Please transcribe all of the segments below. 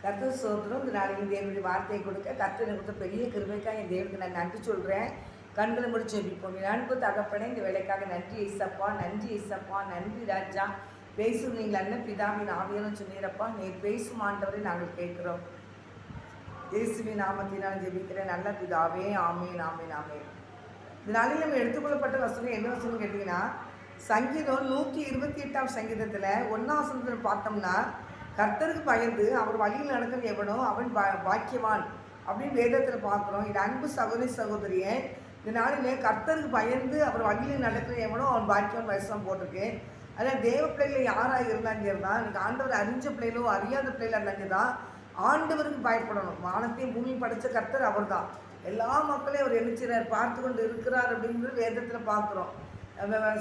கர்த்தர் ஸ்தோத்திரம். இந்த நாளில் தேவனுடைய வார்த்தையை கொடுக்க கர்த்தர் எனக்கு கொடுத்த பெரிய கிருபைக்காக என் தேவனுக்கு நான் நன்றி சொல்கிறேன். கண்களை முடிச்சு ஜெபிப்போம். அன்பு தகப்பனே, இந்த வேலைக்காக நன்றி ஏசப்பா, நன்றி ஏசப்பா, நன்றி ராஜா. பேசும் நீங்கள் அண்ணன் பிதாவின் ஆவியான சொன்னீரப்பா, நீ பேசும் ஆண்டவரை நாங்கள் கேட்குறோம். இயேசுவின் நாமத்தினால் ஜெபிக்கிறேன் நல்ல பிதாவே, ஆமேன் ஆமேன் ஆமேன். இந்த நாளில் நம்ம எடுத்துக்கொள்ளப்பட்ட வசனம் என்ன வசனம் கேட்டிங்கன்னா, சங்கீதம் 128ஆம் சங்கீதத்தில் 1ஆம் வசனத்தில் பார்த்தோம்னா, கர்த்தருக்கு பயந்து அவர் வழியில் நடக்கிற எவனோ அவன் பாக்கியவான் அப்படின்னு வேதத்தில் பார்க்குறோம். இது அன்பு சகோதரி சகோதரியே, இந்த நாளிலே கர்த்தருக்கு பயந்து அவர் வழியில் நடக்கிற எவனோ அவன் பாக்கியவான் வயசுலாம் போட்டிருக்கு. அதில் தேவ பிள்ளைகள் யாராக இருந்தாங்க தான், இன்னைக்கு ஆண்டவர் அறிஞ்ச பிள்ளைகளோ அறியாத பிள்ளைகள் இருந்தாங்க தான் ஆண்டவருக்கு பயப்படணும். வானத்தையும் பூமியும் படைத்த கர்த்தர் அவர் தான். எல்லா மக்களையும் அவர் எழுச்சிறார், பார்த்து கொண்டு இருக்கிறார் அப்படிங்கிறது வேதத்தில் பார்க்குறோம்.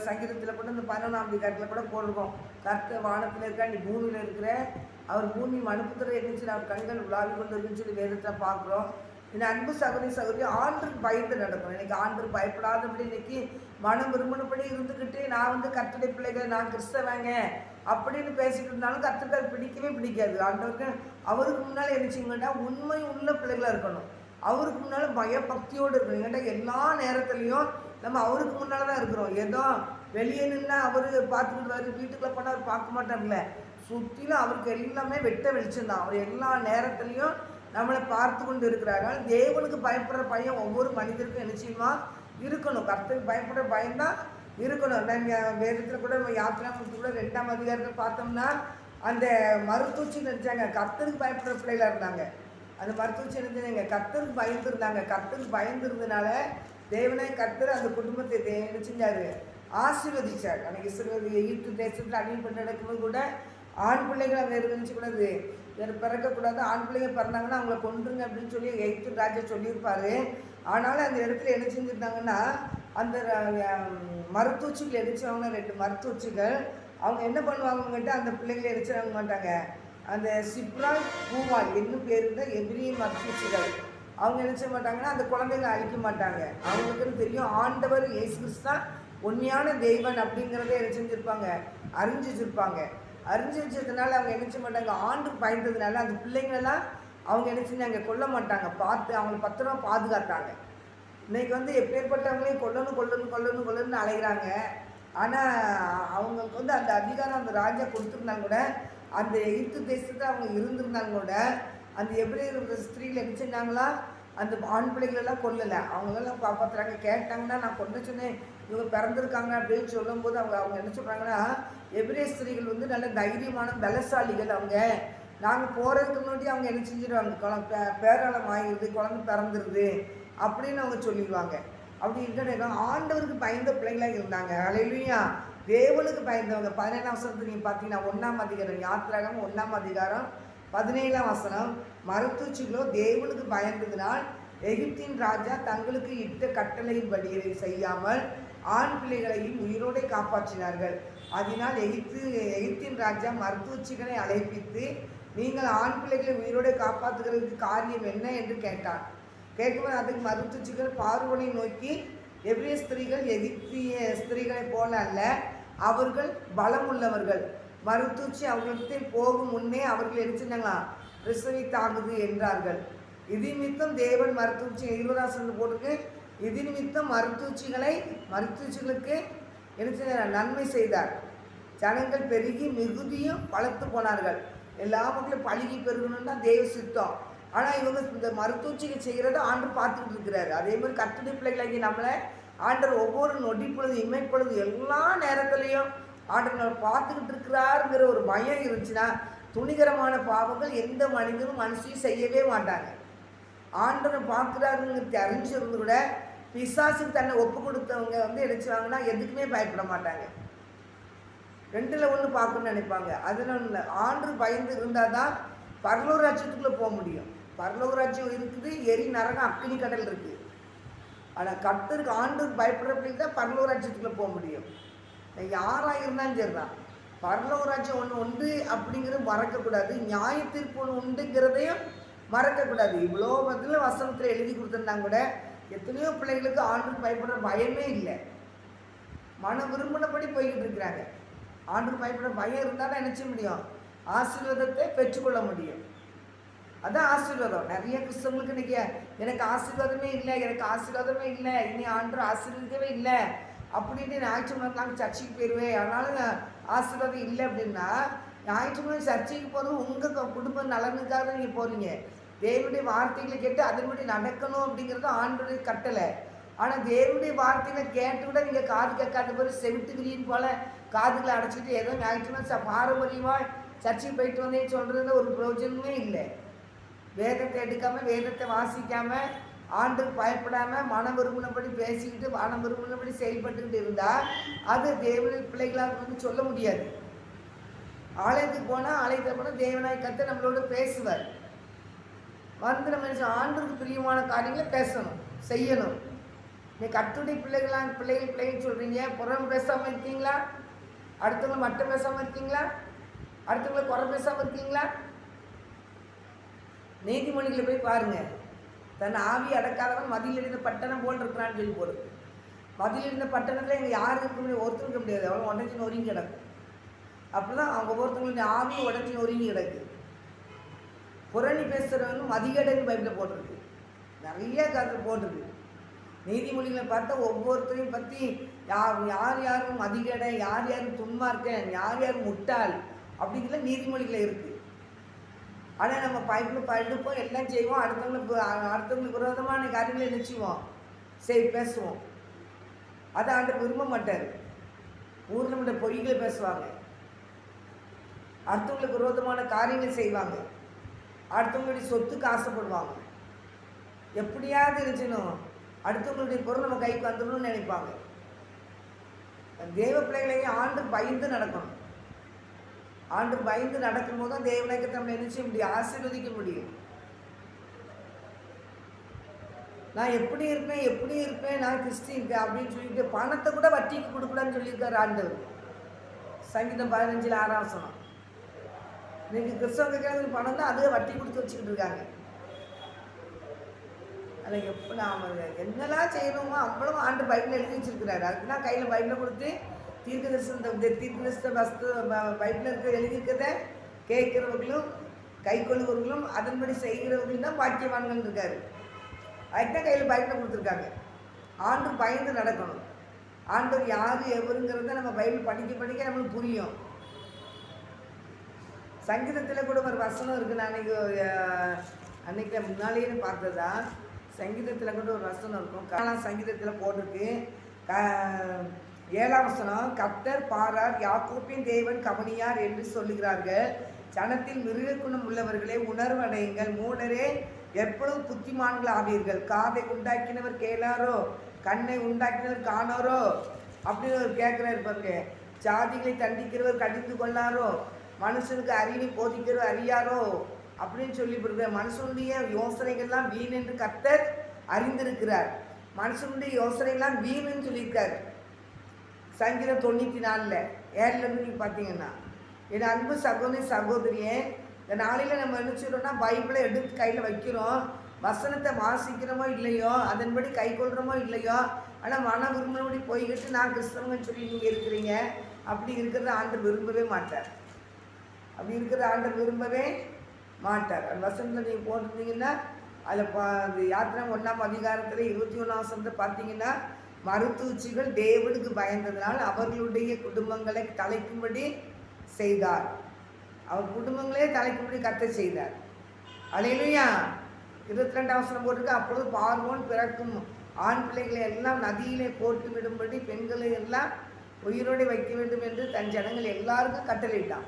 சங்கீதத்தில் கூட இந்த 11ஆம் அதிகாரத்தில் கூட போட்டிருக்கோம், கர்த்தர் வானத்தில் இருக்கா, நீ பூமியில் இருக்கிற, அவர் பூமி மனுப்புத்துறை இருந்துச்சு, அவர் கண்கள் உலாவி கொண்டு இருக்குன்னு சொல்லி வேதத்தில் பார்க்குறோம். இந்த அன்பு சகோதரி சகோதரி ஆண்டருக்கு பயந்து நடக்கணும். இன்னைக்கு ஆண்டருக்கு பயப்படாதபடி இன்னைக்கு மனம் விரும்பினபடி இருந்துக்கிட்டு நான் கர்த்தருடைய பிள்ளைகள், நான் கிறிஸ்தவங்க அப்படின்னு பேசிக்கிட்டு இருந்தாலும் கர்த்தருக்கு அது பிடிக்கவே பிடிக்காது. ஆண்டவருக்கு அவருக்கு முன்னால் என்னச்சிங்கன்னா உண்மை உள்ள பிள்ளைகளாக இருக்கணும். அவருக்கு முன்னால் பயபக்தியோடு இருக்கணும். ஏன்னா எல்லா நேரத்துலையும் நம்ம அவருக்கு முன்னால் தான் இருக்கிறோம். ஏதோ வெளியே நின்னா அவர் பார்த்துக்கிட்டு வீட்டுக்குள்ளே போனால் அவர் பார்க்க மாட்டார்ல, சுற்றிலும் அவருக்கு எல்லாமே வெட்ட வெளிச்சம் தான். அவர் எல்லா நேரத்துலையும் நம்மளை பார்த்து கொண்டு இருக்கிறாங்க. தேவனுக்கு பயப்படுற பயம் ஒவ்வொரு மனிதருக்கும் நிச்சயமா இருக்கணும். கர்த்தருக்கு பயப்படுற பயம்தான் இருக்கணும். நாங்கள் வேதத்தில் கூட நம்ம யாத்திராமத்து கூட 2ஆம் அதிகாரத்தில் பார்த்தோம்னா அந்த மருத்துவச்சி நினைச்சாங்க கர்த்தருக்கு பயப்படுற பிள்ளைகளாக இருந்தாங்க. அந்த மருத்துவச்சி நினைச்சாங்க கர்த்தருக்கு பயந்துருந்தாங்க. கர்த்தருக்கு பயந்துருந்தனால தேவனே கர்த்தர் அந்த குடும்பத்தை என்ன செஞ்சார், ஆசீர்வதிச்சார். அன்றைக்கி எகிப்து தேசத்தில் அடிமை நடக்கும்போது கூட ஆண் பிள்ளைகளை அங்கே நினச்சிக்கூடாது, வேறு பிறக்கக்கூடாது, ஆண் பிள்ளைங்க பிறந்தாங்கன்னா அவங்கள கொண்டுருங்க அப்படின்னு சொல்லி எகிப்து ராஜா சொல்லியிருப்பார். ஆனாலும் அந்த இடத்துல என்ன செஞ்சுருந்தாங்கன்னா, அந்த மருத்துவச்சிகள் எரிச்சவங்க 2 மருத்துவச்சிகள் அவங்க என்ன பண்ணுவாங்கன்ட்டு அந்த பிள்ளைகளை எரிச்சு வாங்க மாட்டாங்க. அந்த சிப்ரா பூவால் என்னும் பேர் இருந்தால் எபிரிய மருத்துவச்சிகள் அவங்க என்ன செய்ய மாட்டாங்கன்னா அந்த குழந்தைகளை அழிக்க மாட்டாங்க. அவங்களுக்குன்னு தெரியும் ஆண்டவர் இயேசு கிறிஸ்து தான் உண்மையான தெய்வன் அப்படிங்கிறத என்ன செஞ்சுருப்பாங்க, அறிஞ்சு வச்சுருப்பாங்க. அறிஞ்சு வச்சதுனால அவங்க என்ன செய்ய மாட்டாங்க, ஆண்டுக்கு பயந்ததுனால அந்த பிள்ளைங்களெல்லாம் அவங்க என்ன செஞ்சாங்க, கொல்ல மாட்டாங்க. பார்த்து அவங்களை பத்திரமா பாதுகாத்தாங்க. இன்றைக்கி எப்பேற்பட்டவங்களையும் கொல்லணும்னு அலைகிறாங்க. ஆனால் அவங்களுக்கு அந்த அதிகாரம் அந்த ராஜா கொடுத்துருந்தாங்க கூட, அந்த எகிப்து தேசத்தை அவங்க இருந்திருந்தாங்க கூட, அந்த எபிரேய ஸ்திரீகள் என்ன செஞ்சாங்களா, அந்த ஆண் பிள்ளைகளெல்லாம் கொல்லலை, அவங்களெல்லாம் காப்பாற்றுறாங்க. கேட்டாங்கன்னா நான் கொண்டு சொன்னேன், இவங்க பிறந்திருக்காங்க அப்படின்னு சொல்லும்போது அவங்க என்ன சொல்கிறாங்கன்னா, எபிரேய ஸ்திரீகள் நல்ல தைரியமான பலசாலிகள். அவங்க நாங்கள் போகிறதுக்கு முன்னாடி அவங்க என்ன செஞ்சிடுவாங்க, பேராளம் ஆகிடுது, குழந்தை பிறந்துருது அப்படின்னு அவங்க சொல்லிடுவாங்க. அப்படி இருக்கிற ஆண்டவருக்கு பயந்த பிள்ளைங்களாக இருந்தாங்க. அல்லேலூயா. தேவனுக்கு பயந்தவங்க. 17ஆம் வசனத்தை நீங்கள் பார்த்தீங்கன்னா 1ஆம் அதிகாரம், யாத்திராகம் 1ஆம் அதிகாரம் 17ஆம் வசனம், மருத்துவச்சிகளோ தேவனுக்கு பயந்ததினால் எகிப்தின் ராஜா தங்களுக்கு இட்ட கட்டளையின்படியை செய்யாமல் ஆண் பிள்ளைகளையும் உயிரோடு காப்பாற்றினார்கள். அதனால் எகிப்தின் ராஜா மருத்துவச்சிகளை அழைப்பித்து, நீங்கள் ஆண் பிள்ளைகளை உயிரோடு காப்பாற்றுகிறதுக்கு காரியம் என்ன என்று கேட்டான். கேட்கும்போது அதுக்கு மருத்துவச்சிகள் பார்வோனை நோக்கி, எபிரேய ஸ்திரீகள் எகிப்திய ஸ்திரீகளைப் போல அல்ல, அவர்கள் பலம் உள்ளவர்கள். மருத்துவச்சி அவர்களிடத்தில் போகும் முன்னே அவர்கள் எடுத்துனாங்களா பிரசவித்தாகுது என்றார்கள். இது நிமித்தம் தேவன் மருத்துவச்சி 20ஆம் போட்டிருக்கு, இது நிமித்தம் மருத்துவச்சிகளுக்கு என்ன நன்மை செய்தார். ஜனங்கள் பெருகி மிகுதியும் வளர்த்து போனார்கள். எல்லா மக்களும் பழுகி பெருகணும்னா தேவ சித்தம். ஆனால் இவங்க இந்த மருத்துவச்சிக்கு செய்கிறத ஆண்டர் பார்த்துக்கிட்டு இருக்கிறாரு. அதே மாதிரி கர்த்தருடைய பிள்ளைகளாகி நம்மளை ஆண்டர் ஒவ்வொரு நொடி பொழுது இமைப்பொழுது எல்லா நேரத்துலையும் ஆண்டர் நம்ம பார்த்துக்கிட்டு இருக்கிறாருங்கிற ஒரு பயம் இருந்துச்சுன்னா துணிகரமான பாவங்கள் எந்த மனிதனும் மனுஷையும் செய்யவே மாட்டாங்க. ஆண்டரை பார்க்குறாருங்கிறது அறிஞ்சிருந்து கூட பிசாசுக்கு தன்னை ஒப்பு கொடுத்தவங்க நினைச்சாங்கன்னா எதுக்குமே பயப்பட மாட்டாங்க. 2ல் 1 பார்க்கணும்னு நினைப்பாங்க. அதனால ஆண்டர் பயந்து இருந்தால் தான் பரலோக ராஜ்யத்துக்குள்ளே போக முடியும். பரலோக ராஜ்யம் இருக்குது, எரி நரகம் அக்கினி கடல் இருக்குது. ஆனால் கர்த்தருக்கு ஆண்டருக்கு பயப்படுறப்படி தான் பரலோக ராஜ்யத்துக்குள்ளே போக முடியும். யாராக இருந்தாலும் சரி தான், பரலோக ராஜ்யம் ஒன்று உண்டு அப்படிங்கிறது மறக்கக்கூடாது, நியாய தீர்ப்பு ஒன்று உண்டுங்கிறதையும் மறக்கக்கூடாது. இவ்வளோ வசனத்தில் எழுதி கொடுத்துருந்தாங்க கூட எத்தனையோ பிள்ளைகளுக்கு ஆண்டருக்கு பயப்படுற பயமே இல்லை, மன விரும்பினபடி போய்கிட்டு இருக்கிறாங்க. ஆண்டருக்கு பயப்படுற பயம் இருந்தால் தான் நினச்ச முடியும், ஆசீர்வாதத்தை பெற்றுக்கொள்ள முடியும். அதான் ஆசீர்வாதம். நிறைய கிறிஸ்தவங்களுக்கு இன்னைக்கு எனக்கு ஆசீர்வாதமே இல்லை, எனக்கு ஆசீர்வாதமே இல்லை, இனி ஆண்டவர் ஆசீர்வதிக்கவே இல்லை அப்படின்ட்டு ஞாயிற்றுக்கிழமை சர்ச்சைக்கு போயிடுவேன், அதனால ஆசீர்வாதம் இல்லை அப்படின்னா, ஞாயிற்றுக்கிழமை சர்ச்சைக்கு போகிறது உங்கள் குடும்ப நலனுக்காக தான் நீங்கள் போகிறீங்க. தேவனுடைய வார்த்தைகளை கேட்டு அதன்படி நடக்கணும் அப்படிங்கிறது ஆண்டவருடைய கட்டளை. ஆனால் தேவனுடைய வார்த்தைகளை கேட்டு கூட நீங்கள் காது கேட்காத போது செவிட்டு கிரியின் போல் காதுகளை அடைச்சிட்டு ஏதோ ஞாயிற்றுக்கிழமை பாரம்பரியமாக சர்ச்சைக்கு போயிட்டு வந்தேன்னு சொல்கிறதுல ஒரு பிரயோஜனமே இல்லை. வேதத்தை எடுக்காமல், வேதத்தை வாசிக்காமல், ஆண்டுக்கு பயப்படாமல், மனம் விரும்பினபடி பேசிக்கிட்டு மனம் விரும்பினபடி செயல்பட்டுக்கிட்டு இருந்தால் அது தேவனுடைய பிள்ளைகளாக வந்து சொல்ல முடியாது. ஆலயத்துக்கு போனால் ஆலயத்தில் போனால் தேவனாய் கர்த்தர் நம்மளோட பேசுவார். வந்து நம்ம ஆண்டவருக்கு பிரியமான காரியங்களை பேசணும், செய்யணும். நீ கர்த்தருடைய பிள்ளைகள் சொல்கிறீங்க, புறம் பேசாமல் இருக்கீங்களா? அடுத்தவங்களை மட்டும் பேசாமல் இருக்கீங்களா? அடுத்தவங்களை குறை பேசாமல் இருக்கீங்களா? நீதிமொழிகளை போய் பாருங்கள். தன் ஆவி அடக்காதவன் மதியில் இருந்த பட்டணம் போல் இருக்கிறான்னு சொல்லி போடுது. மதியில் இருந்த பட்டணத்தில் இங்கே யாரும் இருக்க முடியாது, ஒருத்தர் இருக்க முடியாது, அவ்வளோ உடஞ்சி நொறுங்கி கிடக்கும். அப்படி தான் அவங்க ஒவ்வொருத்தவங்களுடைய ஆவி உடஞ்சி நொறுங்கி கிடக்கு. புரணி பேசுகிறவங்க மதிகடைன்னு பைபிளில் போட்டிருக்கு, நிறைய கருத்து போட்டிருக்கு. நீதிமொழிகளை பார்த்தா ஒவ்வொருத்தரையும் பற்றி யார் யாரும் மதிகடை, யார் யாரும் துன்மார்க்கன், யார் யாரும் முட்டாள் அப்படிங்கிற நீதிமொழிகளில் இருக்குது. ஆனால் நம்ம பைபிள் படிப்போம், எல்லாம் செய்வோம், அடுத்தவங்களுக்கு விரோதமான காரியங்களை நிச்சயவோம், பேசுவோம். அதை ஆண்டவர் விரும்ப மாட்டார். ஊர்ல பொய்களை பேசுவாங்க, அடுத்தவங்களுக்கு விரோதமான காரியங்கள் செய்வாங்க, அடுத்தவங்களுடைய சொத்துக்கு ஆசைப்படுவாங்க, எப்படியாவது இருந்துச்சணும் அடுத்தவங்களுடைய பொருள் நம்ம கைக்கு வந்துடணும்னு நினைப்பாங்க. தேவ பிள்ளைகளையும் ஆண்டு பயந்து நடக்கணும். ஆண்டு பயந்து நடக்கும்போது தான் தேவனுக்கு நம்ம நினைச்ச முடியும், ஆசீர்வதிக்க முடியும். நான் எப்படி இருப்பேன் நான் கிறிஸ்டின் அப்படின்னு சொல்லிட்டு பணத்தை கூட வட்டிக்கு கொடுக்கூடாதுன்னு சொல்லியிருக்காரு ஆண்டவர். சங்கீதம் 15:6 இன்னைக்கு கிறிஸ்தவங்க பணம் தான் அதுவே வட்டி கொடுத்து வச்சுக்கிட்டு இருக்காங்க. அதில் எப்போ நாம் என்னெல்லாம் செய்யணுமோ அவ்வளோ ஆண்டு பைபிள் எழுதி வச்சிருக்கிறாரு. அதுக்குதான் கையில் பைபிளை கொடுத்து தீர்க்கதரிசன பைபிளில் இருக்கிற எழுதியிருக்கிறத கேட்குறவர்களும் கை கொள்ளுவர்களும் அதன்படி செய்கிறவர்களும் தான் பாக்கியவான்கள் இருக்காரு. அதுக்குதான் கையில் பைபிளை கொடுத்துருக்காங்க. ஆண்டு பயந்து நடக்கணும். ஆண்டவர் யார் எவருங்கிறத நம்ம பைபிள் படிக்க நம்மளுக்கு புரியும். சங்கீதத்தில் கூட ஒரு வசனம் இருக்குது. நான் அன்னைக்கு முன்னாலேயே பார்த்ததா சங்கீதத்தில் கூட ஒரு வசனம் இருக்கும். சங்கீதத்தில் போட்டிருக்கு 7ஆம் வசனம், கர்த்தர் பாரார், யாக்கோப்பின் தேவன் கவனியார் என்று சொல்லுகிறார்கள். ஜனத்தில் மிருக குணம் உள்ளவர்களே உணர்வடையுங்கள், மூடரே எப்பொழுதும் புத்திமான்கள் ஆவீர்கள். காதை உண்டாக்கினவர் கேளாரோ, கண்ணை உண்டாக்கினவர் காணாரோ அப்படின்னு ஒரு கேட்குறாரு பாருங்க. ஜாதிகளை தண்டிக்கிறவர் கடிந்து கொள்ளாரோ, மனுஷனுக்கு அறிவை போதிக்கிறவர் அறியாரோ அப்படின்னு சொல்லி கொடுக்குற. மனுஷனுடைய யோசனைகள்லாம் வீண் என்று கர்த்தர் அறிந்திருக்கிறார். மனுஷனுடைய யோசனைகள்லாம் வீணுன்னு சொல்லியிருக்காரு. சங்கீதம் 94:7 நீங்கள் பார்த்தீங்கன்னா, என் அன்பு சகோதரியே, இந்த நாளையில் நம்ம என்ன செய்கிறோம்னா பைபிளை எடுத்து கையில் வைக்கிறோம், வசனத்தை வாசிக்கிறோமோ இல்லையோ, அதன்படி கை கொள்கிறோமோ இல்லையோ, ஆனால் மன விரும்பினபடி போய்கிட்டு நான் கிறிஸ்தவங்கன்னு சொல்லி நீங்கள் இருக்கிறீங்க. அப்படி இருக்கிறத ஆண்டவர் விரும்பவே மாட்டார். அந்த வசனத்தில் நீங்கள் போட்டிருந்தீங்கன்னா அதில் யாத்திரை 1ஆம் அதிகாரத்தில் 21ஆம் வசனத்தை பார்த்தீங்கன்னா, மருத்துவச்சிகள் தேவனுக்கு பயந்ததனால் அவர்களுடைய குடும்பங்களை தலைக்கும்படி செய்தார். அவர் குடும்பங்களே தலைக்கும்படி கர்த்தர் செய்தார். அல்லேலூயா. 22ஆம் வசனம் போட்டிருக்கு, அப்பொழுது பார்வோன் பிறக்கும் ஆண் பிள்ளைகளை எல்லாம் நதியிலே போட்டு விடும்படி பெண்களை எல்லாம் உயிரோடு வைக்க வேண்டும் என்று தன் ஜனங்கள் எல்லாருக்கும் கட்டளையிட்டான்.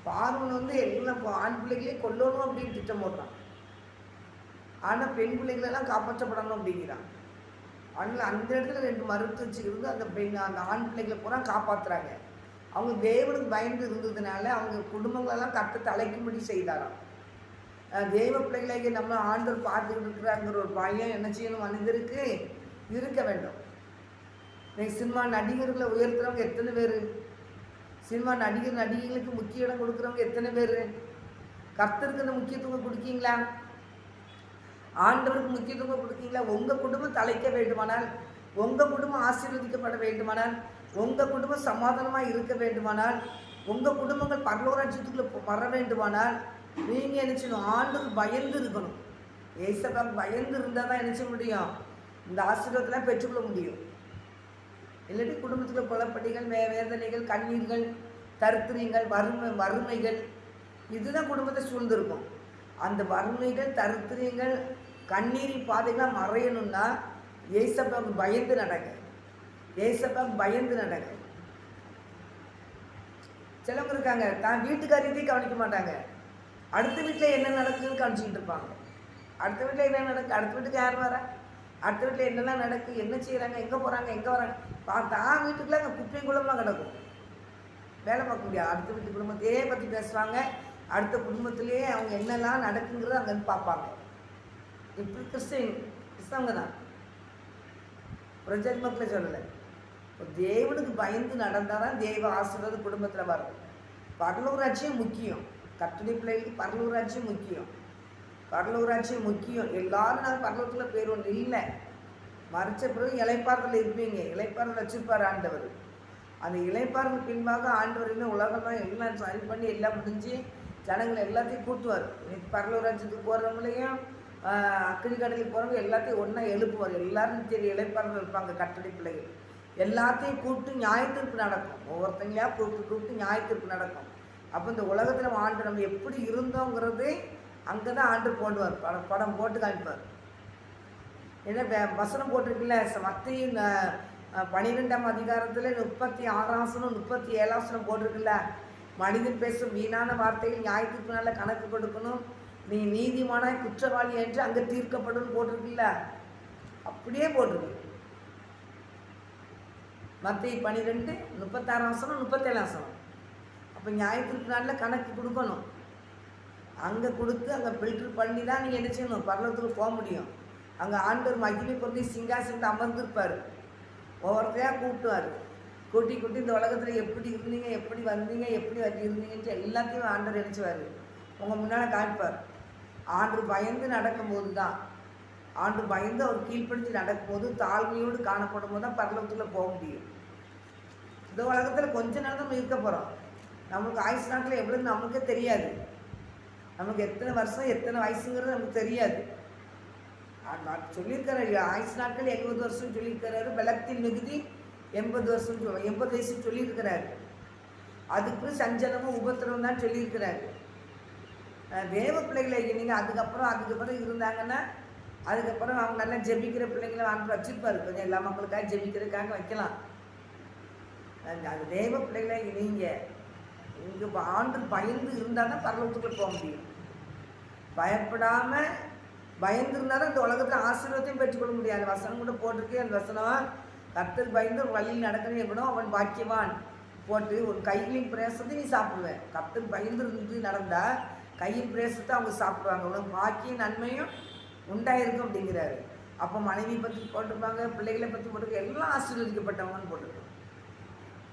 பார்வோன் எல்லாம் ஆண் பிள்ளைகளே கொல்லணும் அப்படின்னு திட்டம் போடுறான். ஆனால் பெண் பிள்ளைகளெல்லாம் காப்பாற்றப்படணும் அப்படிங்கிறான். அதனால் அந்த இடத்துல 2 மருத்துவச்சி இருந்து அந்த ஆண் பிள்ளைகளை பூரா காப்பாற்றுறாங்க. அவங்க தேவனுக்கு பயந்து இருந்ததுனால அவங்க குடும்பங்களெல்லாம் கர்த்தர் தலைக்கும்படி செய்தாராம். தேவ பிள்ளைகளை நம்ம ஆண்டவர் பார்த்துக்கிட்டு இருக்கிறாங்கிற ஒரு பயம் என்ன செய்யணும் மனிதருக்கு இருக்க வேண்டும். இன்னைக்கு சினிமா நடிகர்களை உயர்த்துறவங்க எத்தனை பேர்? சினிமா நடிகைகளுக்கு முக்கிய இடம் கொடுக்குறவங்க எத்தனை பேர்? கர்த்தருக்கு அந்த முக்கியத்துவம் கொடுக்கீங்களா? ஆண்டவருக்கு முக்கியத்துவம் கொடுக்கீங்களா? உங்கள் குடும்பம் தலைக்க வேண்டுமானால், உங்கள் குடும்பம் ஆசீர்வதிக்கப்பட வேண்டுமானால், உங்கள் குடும்பம் சமாதானமாக இருக்க வேண்டுமானால், உங்கள் குடும்பங்கள் பரலோக ராஜ்யத்துக்குள்ள வர வேண்டுமானால் நீங்கள் என்ன செய்யணும்? ஆண்டுக்கு பயந்து இருக்கணும். ஏசப்பாவுக்கு பயந்து இருந்தால் தான் என்ன செய்ய முடியும்? இந்த ஆசீர்வாதத்தெல்லாம் பெற்றுக்கொள்ள முடியும். இல்லாட்டி குடும்பத்தில் குழப்படிகள், வேதனைகள், கண்ணீர்கள், தருத்திரியங்கள், வறுமைகள் இதுதான் குடும்பத்தை சூழ்ந்திருக்கும். அந்த வறுமைகள், தருத்திரியங்கள், கண்ணீரின் பாதைகளாக மறையணும்னா ஏசப்பாவுக்கு பயந்து நடங்க. ஏசப்பாவுக்கு பயந்து நடங்க. சிலவங்க இருக்காங்க, தான் வீட்டுக்காரியத்தையும் கவனிக்க மாட்டாங்க. அடுத்த வீட்டில் என்ன நடக்குதுன்னு கவனிச்சிக்கிட்டு இருப்பாங்க. அடுத்த வீட்டில் என்ன நடக்குது, அடுத்த வீட்டுக்கு யார் வரா, அடுத்த வீட்டில் என்னெல்லாம் நடக்குது, என்ன செய்கிறாங்க, எங்கே போகிறாங்க, எங்கே வராங்க பார்த்தா வீட்டுக்குள்ள அங்கே குப்பையும் குளம்லாம் கிடக்கும். வேலை பார்க்க முடியாது. அடுத்த வீட்டு குடும்பத்தையே பற்றி பேசுவாங்க. அடுத்த குடும்பத்திலேயே அவங்க என்னெல்லாம் நடக்குங்கிறத அங்கேருந்து பார்ப்பாங்க. இப்படி கிறிஸ்தவங்க தான், பிரஜர் மக்களை சொல்லலை. தேவனுக்கு பயந்து நடந்தால் தான் தேவ ஆசீர்வாதம் குடும்பத்தில் வரும். பரலூராட்சியும் முக்கியம். கர்த்தருடைய பிள்ளைகளுக்கு பரலூராட்சியும் முக்கியம். பரலூராட்சியும் முக்கியம். எல்லாரும் நாங்கள் பரலூரத்தில் பேர் ஒன்று இல்லை. மறைச்ச பிறகு இளைப்பாறுதல் இருப்பீங்க. இளைப்பாறுதல் வச்சுருப்பார் ஆண்டவர். அந்த இளைப்பாறுதல் பின்பாக ஆண்டவர் இன்னும் உலகமாக எல்லாம் சரி பண்ணி எல்லாம் முடிஞ்சு ஜனங்களை எல்லாத்தையும் கூட்டுவார். பரலூராட்சியத்துக்கு போகிறவங்களையும் அக்கினி கடலுக்கு போகிறவங்க எல்லாத்தையும் ஒன்றா எழுப்புவார். எல்லாரும் சரி இளைப்பாறுதல் இருப்பாங்க. கர்த்தருடைய பிள்ளைகள் எல்லாத்தையும் கூப்பிட்டு நியாயத்திற்கு நடக்கும். ஒவ்வொருத்தங்களையா கூப்பிட்டு நியாயத்திற்கு நடக்கும். அப்போ இந்த உலகத்தில் ஆண்டு நம்ம எப்படி இருந்தோங்கிறது அங்கே தான் ஆண்டு போடுவார். படம் போட்டு காமிப்பார். ஏன்னா வசனம் போட்டிருக்குல்ல, மத்திய 12ஆம் அதிகாரத்தில் 36 37 போட்டிருக்குல்ல, மனிதன் பேசும் வீணான வார்த்தைகள் நியாயத்திற்கு கணக்கு கொடுக்கணும், நீ நீதிமானாய் குற்றவாளி என்று அங்கே தீர்க்கப்படும் போட்டிருக்குல்ல, அப்படியே போட்டிருக்கு. மத்திய 12 36 37. அப்போ நியாயத்திற்கு நாளில் கணக்கு கொடுக்கணும். அங்கே கொடுத்து அங்கே ஃபில்டர் பண்ணி தான் நீங்கள் என்ன செய்யணும்? பரலோகத்துக்கு போக முடியும். அங்கே ஆண்டவர் மகிமை பொருந்தி சிங்காசனத்தை அமர்ந்திருப்பார். ஒவ்வொருத்தையாக கூட்டுவார். கூட்டி இந்த உலகத்தில் எப்படி இருந்தீங்க, எப்படி வந்தீங்க, எப்படி இருந்தீங்கன்னு எல்லாத்தையும் ஆண்டவர் நினச்சிவார். உங்கள் முன்னால் காமிப்பார். ஆண்டு பயந்து நடக்கும்போது தான், ஆண்டு பயந்து அவர் கீழ்ப்படுத்தி நடக்கும்போது, தாழ்மையோடு காணப்படும் போது தான் பரலோகத்தில் போக முடியும். இந்த உலகத்தில் கொஞ்ச நாள் தான் நம்ம இருக்க போகிறோம். நம்மளுக்கு ஆயுசு நாட்டில் எவ்வளோ நமக்கே தெரியாது. நமக்கு எத்தனை வருஷம் எத்தனை வயசுங்கிறது நமக்கு தெரியாது. சொல்லியிருக்கிறாரு ஆயுசு நாட்கள் 70 வருஷம் சொல்லியிருக்கிறாரு. பலத்தின் மிகுதி 80 வருஷம் 80 வயசு சொல்லியிருக்கிறாரு. அதுக்கு சஞ்சலமும் உபத்திரமும் தான் சொல்லியிருக்கிறாரு. தேவ பிள்ளைகளை நீங்கள் அதுக்கப்புறம் இருந்தாங்கன்னா அதுக்கப்புறம் அவங்க நல்லா ஜெபிக்கிற பிள்ளைங்களை வாங்கி வச்சுருப்பாரு. கொஞ்சம் எல்லா மக்களுக்காக ஜெபிக்கிறதுக்காக வைக்கலாம். அது தேவ பிள்ளைகளை நீங்கள் இங்கே ஆண்டு பயந்து இருந்தால் தான் பரலோகத்துக்குள்ள போக முடியும். பயப்படாமல் பயந்து இருந்தால் தான் இந்த உலகத்தில் ஆசீர்வாதத்தையும் பெற்றுக்கொள்ள முடியாது. வசனம் கூட போட்டிருக்கு. அந்த வசனம் கர்த்தர் பயந்து ஒரு வழியில் நடக்கணும் எவ்வளோ அவன் பாக்கியவான் போட்டு ஒரு கைகளின் பிரேசத்தை நீ சாப்பிடுவேன். கர்த்தர் பயந்து இருந்து நடந்தால் கையின் பிரேசத்தை அவங்க சாப்பிடுவாங்க. உனக்கு பாக்கிய நன்மையும் உண்டாயிருக்கும் அப்படிங்கிறாரு. அப்போ மனைவி பற்றி போட்டிருப்பாங்க, பிள்ளைகளை பற்றி போட்டிருக்க, எல்லாம் ஆசீர்வதிக்கப்பட்டவங்கன்னு போட்டிருக்கோம்.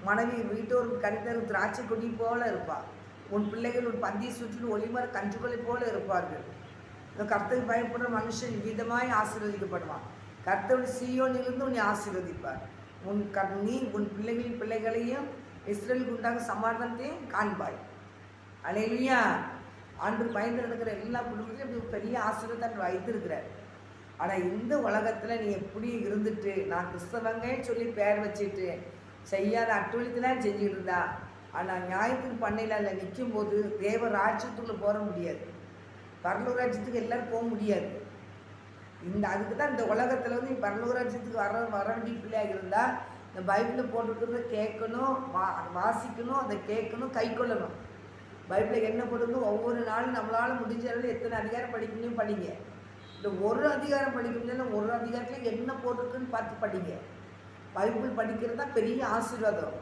மனைவி வீட்டோருக்கு கனிதரும் திராட்சை கொடி போல இருப்பாள். உன் பிள்ளைகள் உன் பந்தியை சுற்றிலும் ஒளிமர கன்றுகளை போல இருப்பார்கள். இந்த கர்த்தருக்கு பயப்படுற மனுஷன் விதமாய் ஆசீர்வதிக்கப்படுவான். கர்த்தருடைய சீயோனிலிருந்து உன்னை ஆசீர்வதிப்பார். நீ உன் பிள்ளைகளின் பிள்ளைகளையும் இஸ்ரேலுக்கு உண்டாக சமாதானத்தையும் காண்பாய். அல்லேலூயா. ஆண்டு பயந்து நடக்கிற எல்லா குடும்பத்திலும் இப்படி பெரிய ஆசீர்வாதத்தை வைத்திருக்கிறார். ஆனால் இந்த உலகத்தில் நீ எப்படி இருந்துட்டு நான் கிறிஸ்தவங்கன்னு சொல்லி பேர் வச்சுட்டு செய்யாத அட்டுவழித்தெல்லாம் செஞ்சுக்கிட்டு இருந்தா, ஆனால் நியாயத்துக்கு பண்ணையில் நிற்கும் போது தேவ ராஜ்யத்துக்குள்ளே போக முடியாது. பரலூர் ராஜ்யத்துக்கு எல்லோரும் போக முடியாது. அதுக்கு தான் இந்த உலகத்தில் நீ பரலூர் ராஜ்யத்துக்கு வர வேண்டிய பிள்ளையாக இருந்தால் இந்த பைபிளில் போட்டுருக்கிறத கேட்கணும், வாசிக்கணும், அதை கேட்கணும், கை கொள்ளணும். பைபிளில் என்ன போட்டுருக்கோ ஒவ்வொரு நாளும் நம்மளால் முடிஞ்ச அளவில் எத்தனை அதிகாரம் படிக்கணும் படிங்க. இல்லை ஒரு அதிகாரம் படிக்க முடியல, ஒரு அதிகாரத்தில் என்ன போட்டிருக்குன்னு பார்த்து படிங்க. பைபிள் படிக்கிறது தான் பெரிய ஆசீர்வாதம்.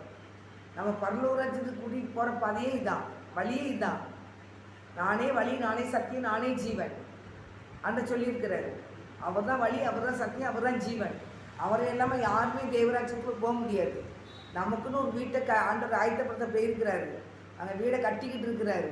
நம்ம பரலோக ராஜ்யத்துக்கு கூட்டிகிட்டு போகிற பாதையே இதுதான், வழியே இதுதான். நானே வழி, நானே சத்தியம், நானே ஜீவன் அந்த சொல்லியிருக்கிறாரு. அவர் தான் வழி, அவர் தான் சத்தியம், அவர் தான் ஜீவன். அவரை இல்லாமல் யாருமே தேவராஜ்யத்துக்கு போக முடியாது. நமக்குன்னு ஒரு வீட்டை ஆண்டவர் ஆயத்தப்படுத்த போயிருக்கிறாரு. அங்கே வீடை கட்டிக்கிட்டு இருக்கிறாரு.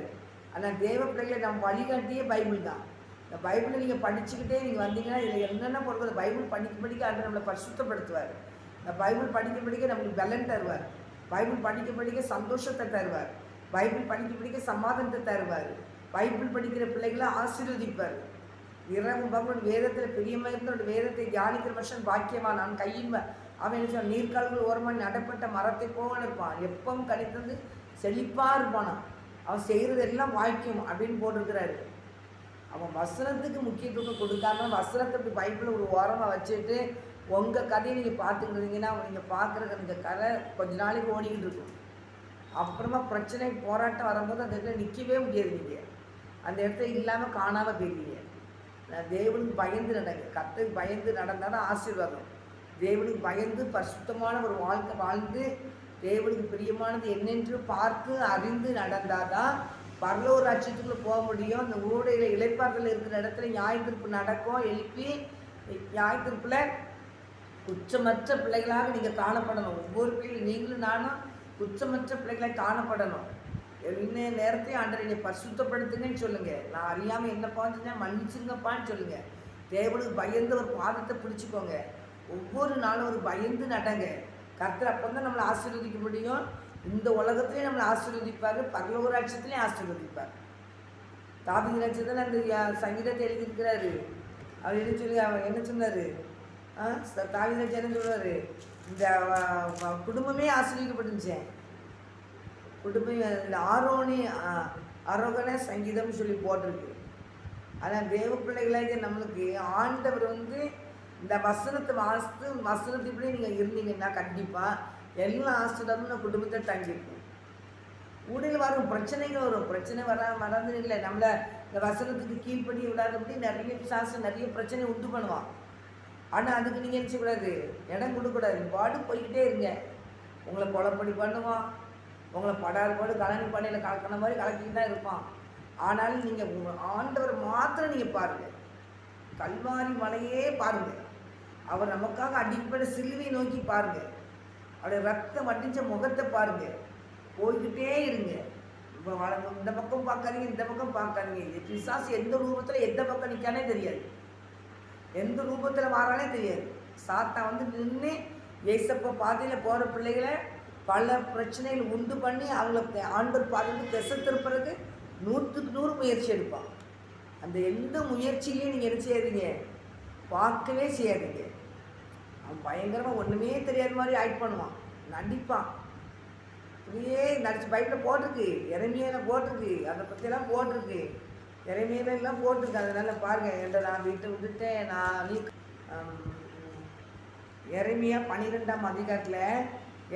ஆனால் தேவ பிள்ளைகளை நம்ம வழிகாட்டியே பைபிள் தான். இந்த பைபிளை நீங்கள் படிச்சுக்கிட்டே நீங்கள் வந்தீங்கன்னா இதில் என்னென்ன பொருட்கள் பைபிள் படிக்க ஆண்டு நம்மளை பரிசுத்தப்படுத்துவார். இந்த பைபிள் படிக்க நம்மளுக்கு பலன் தருவார். பைபிள் படிக்க சந்தோஷத்தை தருவார். பைபிள் படிக்க சமாதானத்தை தருவார். பைபிள் படிக்கிற பிள்ளைகளை ஆசீர்வதிப்பார். இரவு பகவன் வேதத்தில் பிரியமாக இருந்த வேதத்தை தியானிக்கிற மனுஷன் பாக்கியவான். நான் கையின் அவன் என்ன சொன்ன, நீர்க்கால்கள் ஓரமாக நடப்பட்ட மரத்தை போக இருப்பான், எப்பவும் கணித்தந்து செழிப்பாக இருப்பானா, அவன் செய்கிறதெல்லாம் வாய்க்கும் அப்படின்னு போட்டிருக்கிறாரு. அவன் வசனத்துக்கு முக்கியத்துவம் கொடுக்காம வசனத்தை இப்படி பைபிளை ஒரு ஓரமாக வச்சுட்டு உங்கள் கதையை நீங்கள் பார்த்துக்கிட்டீங்கன்னா நீங்கள் பார்க்குற அந்த கதை கொஞ்ச நாளைக்கு ஓடிக்கிட்டு இருக்கும். அப்புறமா பிரச்சனை போராட்டம் வரும்போது அந்த இடத்துல நிற்கவே முடியாது. நீங்கள் அந்த இடத்துல இல்லாமல் காணாமல் போயிருவீங்க. தேவனுக்கு பயந்து நடங்க. கர்த்தருக்கு பயந்து நடந்தால் தான் ஆசீர்வாதம். தேவனுக்கு பயந்து பரிசுத்தமான ஒரு வாழ்க்கை வாழ்ந்து தேவனுக்கு பிரியமானது என்னென்று பார்த்து அறிந்து நடந்தால் தான் பரலோக ராஜ்யத்துக்குள்ளே போக முடியும். அந்த ஊடையில் இளைப்பாறுதல் இருக்கிற இடத்துல நியாயத்தீர்ப்பு நடக்கும். எழுப்பி நியாயத்தீர்ப்பில் குற்றமற்ற பிள்ளைகளாக நீங்கள் காணப்படணும். ஒவ்வொரு பிள்ளைகளும் நீங்களும் நானும் குற்றமற்ற பிள்ளைகளை காணப்படணும். என்ன நேரத்தையும் ஆண்டரை என்னை பரிசுத்தப்படுத்துங்கன்னு சொல்லுங்கள். நான் அறியாமல் என்னப்பா செஞ்சேன் மன்னிச்சுங்கப்பான்னு சொல்லுங்கள். தேவனுக்கு பயந்து ஒரு பாதத்தை பிடிச்சிக்கோங்க. ஒவ்வொரு நாளும் ஒரு பயந்து நடங்க. கர்த்தர் அப்போ தான் நம்மளை ஆசீர்வதிக்க முடியும். இந்த உலகத்துலேயும் நம்மளை ஆசீர்வதிப்பார், பரலோக ராஜ்யத்துலேயும் ஆசீர்வதிப்பார். தாவீது ராஜ்யத்தில் அந்த சங்கீதத்தை எழுதியிருக்கிறாரு. அவர் என்ன சொல்லி அவர் என்ன சொன்னார், தாவீது ராஜா என்ன சொல்கிறாரு, இந்த குடும்பமே ஆசீர்வதிக்கப்பட்டுச்சேன். குடும்பம் இந்த ஆரோகண சங்கீதம்னு சொல்லி போட்டிருக்கு. ஆனால் தேவ பிள்ளைகளாக நம்மளுக்கு ஆண்டவர் இந்த வசனத்தை வாசித்து வசனத்துப்படி நீங்கள் இருந்தீங்கன்னா கண்டிப்பாக எல்லா ஆசீர்வாதமும் குடும்பத்தை தங்கியிருக்கும். ஊடையில் வரும் பிரச்சனைகள் வரும், பிரச்சனை வராது இல்லை. நம்மளை இந்த வசனத்துக்கு கீழ்ப்படி விடாதபடி நிறைய சாசம் நிறைய பிரச்சனை உண்டு பண்ணுவான். ஆனால் அதுக்கு நீங்கள் என்ன செய்யக்கூடாது, இடம் கொடுக்கக்கூடாது. பாடு போய்கிட்டே இருங்க. உங்களை கொலைப்படி பண்ணுவான், உங்களை பாடு கலனி பண்ணையில் கலக்கின மாதிரி கலக்கிட்டு தான் இருப்பான். ஆனாலும் நீங்கள் உங்கள் ஆண்டவர் மாத்திரம் நீங்கள் பாருங்கள். கல்வாரி மலையே பாருங்கள். அவர் நமக்காக அடிப்படை சிலுவை நோக்கி பாருங்கள். அவருடைய ரத்தம் வடிஞ்ச முகத்தை பாருங்கள். போய்கிட்டே இருங்க. இப்போ இந்த பக்கம் பார்க்காதீங்க, இந்த பக்கம் பார்க்காதீங்க. பிசாசு எந்த ரூபத்தில் எந்த பக்கம் நிற்கானே தெரியாது, எந்த ரூபத்தில் வாரானே தெரியாது. சாத்தா நின்று ஏசப்ப பாதையில் போகிற பிள்ளைகளை பல பிரச்சனைகள் உண்டு பண்ணி அவங்கள ஆண்டவர் பாதையில் திசை திருப்புறதுக்கு 100க்கு 100 முயற்சி எடுப்பான். அந்த எந்த முயற்சியிலையும் நீங்கள் என்ன செய்யாதீங்க, பார்க்கவே செய்யாதீங்க. அவன் பயங்கரமாக ஒன்றுமே தெரியாத மாதிரி ஆக்ட் பண்ணுவான், நடிப்பான். இப்படியே நடிச்சு பைப்பில் போட்டிருக்கு, இறமையில போட்டிருக்கு, அதை பற்றியெல்லாம் போட்டிருக்கு, இறமையிலாம் போட்டிருக்கு. அதனால் பாருங்கள், என்ற நான் வீட்டை விட்டுட்டேன். நான் இறைமையா 12ஆம் அதிகாரத்தில்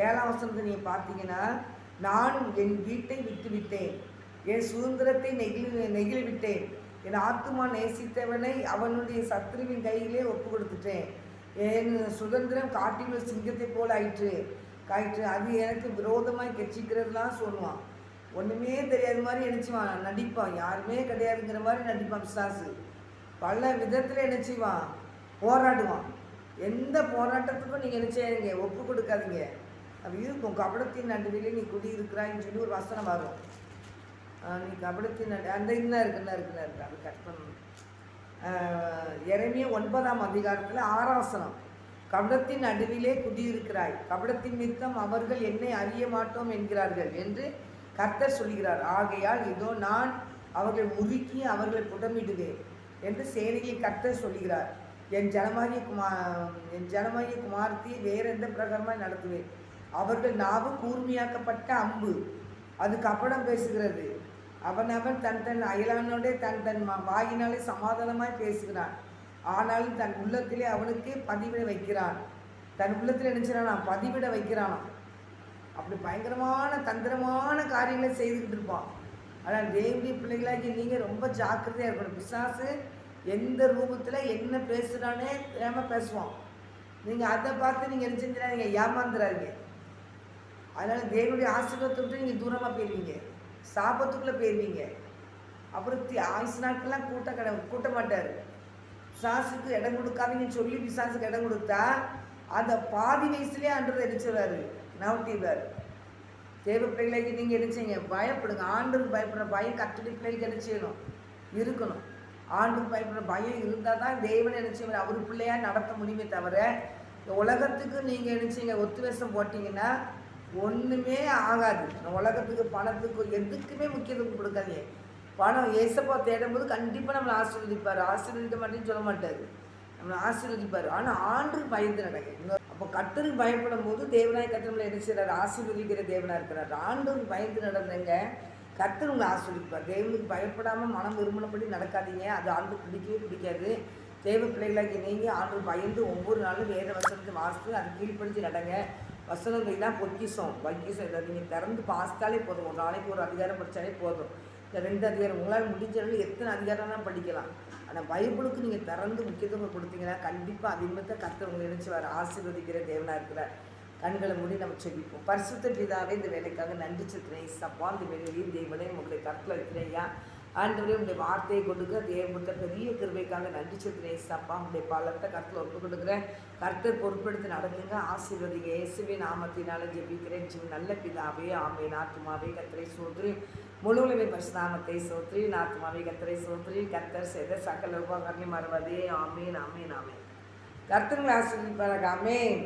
7ஆம் வசனத்தை நீங்கள் பார்த்தீங்கன்னா, நான் என் வீட்டை விட்டு விட்டேன், என் சுதந்திரத்தை நெகிழி விட்டேன், என் ஆத்துமா நேசித்தவனை அவனுடைய சத்ருவின் கையிலே ஒப்பு கொடுத்துட்டேன், என் சுதந்திரம் காட்டில் ஒரு சிங்கத்தை போல் ஆயிற்று, அது எனக்கு விரோதமாக கெச்சிக்கிறதுலாம் சொல்லுவான். ஒன்றுமே தெரியாத மாதிரி நினச்சிவான், நடிப்பான், யாருமே கிடையாதுங்கிற மாதிரி நடிப்பான். பிசாசு பல விதத்தில் நினச்சிவான், போராடுவான். எந்த போராட்டத்துக்கும் நீங்கள் என்ன செய்யுங்க, ஒப்பு கொடுக்காதீங்க. அது இருக்கும். கபடத்தின் நடுவிலே நீ குடியிருக்கிறாயின்னு சொல்லி ஒரு வசனம் வரும். நீ கபடத்தின் அந்த இன்னும் இருக்குன்னா அது கட் பண்ணணும். எரேமியா 9ஆம் அதிகாரத்தில் 6ஆம் வசனம், கபடத்தின் நடுவிலே குடியிருக்கிறாய், கபடத்தின் நிமித்தம் அவர்கள் என்னை அறிய மாட்டோம் என்கிறார்கள் என்று கர்த்தர் சொல்கிறார். ஆகையால் இதோ நான் அவர்களை முறுக்கி அவர்களை புடமிடுவேன் என்று சேனையில் கர்த்தர் சொல்கிறார். என் ஜனமாகிய குமாரத்தியை வேறு எந்த பிரகாரமாக நடத்துவேன். அவர்கள் நாவு கூர்மையாக்கப்பட்ட அம்பு, அது கப்படம் பேசுகிறது. அவன் தன் அயலானோட தன் வாயினாலே சமாதானமாய் பேசுகிறான், ஆனாலும் தன் உள்ளத்திலே அவனுக்கு பதிவிட வைக்கிறான். தன் உள்ளத்தில் நினைச்சானா பதிவிட வைக்கிறானா. அப்படி பயங்கரமான தந்திரமான காரியங்களை செய்துக்கிட்டு இருப்பான். ஆனால் தேவனுடைய பிள்ளைகளாகி நீங்கள் ரொம்ப ஜாக்கிரதையாக இருக்கணும். பிசாசு எந்த ரூபத்தில் என்ன பேசுகிறானே தெரியாமல் பேசுவான். நீங்கள் அதை பார்த்து நீங்கள் என்ன செஞ்சிடாதீங்க, ஏமாந்துடாதீங்க. அதனால் தேவனுடைய ஆசீர்வாதத்தை விட்டு நீங்கள் தூரமாக போயிடுவீங்க, சாபத்துக்குள்ளே போயிடுவீங்க. அப்புறம் ஆயுசு நாட்கள்லாம் கூட்ட மாட்டார். பிசாசுக்கு இடம் கொடுக்காதீங்கன்னு சொல்லி பிசாசுக்கு இடம் கொடுத்தா அந்த பாதி வயசுலேயே ஆண்டவர் எரிச்சிடுவார், நவட்டிடுவார். தேவ பிள்ளைகளுக்கு நீங்கள் என்ன செய்யுங்க, பயப்படுங்க. ஆண்டுக்கு பயப்படுற பயம் கர்த்தருடைய பிள்ளைகளுக்கு என்ன செய்யணும், இருக்கணும். ஆண்டுக்கு பயப்படுற பயம் இருந்தால் தான் தேவனை என்ன செய்வார், அவர் பிள்ளையாக நடத்த முடியுமே தவிர இந்த உலகத்துக்கு நீங்கள் என்ன செய்யுங்க ஒத்துவேஷம் போட்டிங்கன்னா ஒன்றுமே ஆகாது. உலகத்துக்கு பணத்துக்கு எதுக்குமே முக்கியத்துவம் கொடுக்காதீங்க. பணம் ஏசப்பா தேடும்போது கண்டிப்பாக நம்மளை ஆசீர்வதிப்பார். ஆசீர்வதிக்க மாட்டேன்னு சொல்ல மாட்டார், நம்மளை ஆசீர்வதிப்பார். ஆனால் ஆண்டுக்கு பயந்து நடக்க. அப்போ கர்த்தருக்கு பயப்படும் போது தேவனாய் கர்த்தர் நம்மளை என்ன செய்கிறார்? ஆசீர்வதிக்கிற தேவனாக இருக்கிறார். ஆண்டவருக்கு பயந்து நடந்தங்க கர்த்தர் உங்களை ஆசீர்வதிப்பார். தேவனுக்கு பயப்படாமல் மனம் விரும்பினபடி நடக்காதீங்க, அது ஆண்டு பிடிக்கவே பிடிக்காது. தேவ பிள்ளைகளாகி நீங்கள் ஆண்டு பயந்து ஒவ்வொரு நாளும் வேத வசனத்தை வாசித்து அது கீழ்ப்படிஞ்சு நடங்க. வசனங்கள் தான் பொக்கிஷம், வைக்கிஷம். இதை நீங்கள் திறந்து பாஸ்தாலே போதும். ஒரு நாளைக்கு ஒரு அதிகாரம் படித்தாலே போதும். இந்த 2 அதிகாரம் உங்களால் முடிஞ்சாலும் எத்தனை அதிகாரம் தான் படிக்கலாம். ஆனால் பைபிளுக்கு நீங்கள் திறந்து முக்கியத்துவம் கொடுத்தீங்கன்னா கண்டிப்பாக அதிகமாக கர்த்தர் உங்களை நினைச்சு ஆசீர்வதிக்கிற தேவனாக இருக்கிறார். கண்களை மூடி நம்ம செபிப்போம். பரிசுத்த பிதாவே, இந்த வேலைக்காக நன்றி செலுத்துறேன். சப்பா இந்த வேலையிலையும் தேவனே உங்களுடைய கருத்தில் வைக்கிறேன்யா. ஆண்டவரே உங்களுடைய வார்த்தையை கொடுக்க தேவப்படுத்த பெரிய கிருபைக்காக நன்றி செலுத்துறேன். சப்பா உங்களுடைய பலத்தை கருத்தில் ஒப்பு கொடுக்குறேன். கர்த்தர் பொறுப்படுத்தி நடக்குங்க, ஆசீர்வதிங்க. இயேசுவே நாமத்தினால ஜெபிக்கிறேன் ஜீவன் நல்ல பிதாவே. ஆமென். ஆத்துமாவே கர்த்தரை சோதரி, முழுவலுமே பரிசுநாமத்தை சோதரி. ஆத்துமாவே கர்த்தரை சோதரி. கர்த்தர் செய்த சகல உபகாரங்களையும் மறவாதே. ஆமென், ஆமென், ஆமென். கர்த்தர் ஆசீர்வதிப்பாராக. ஆமென்.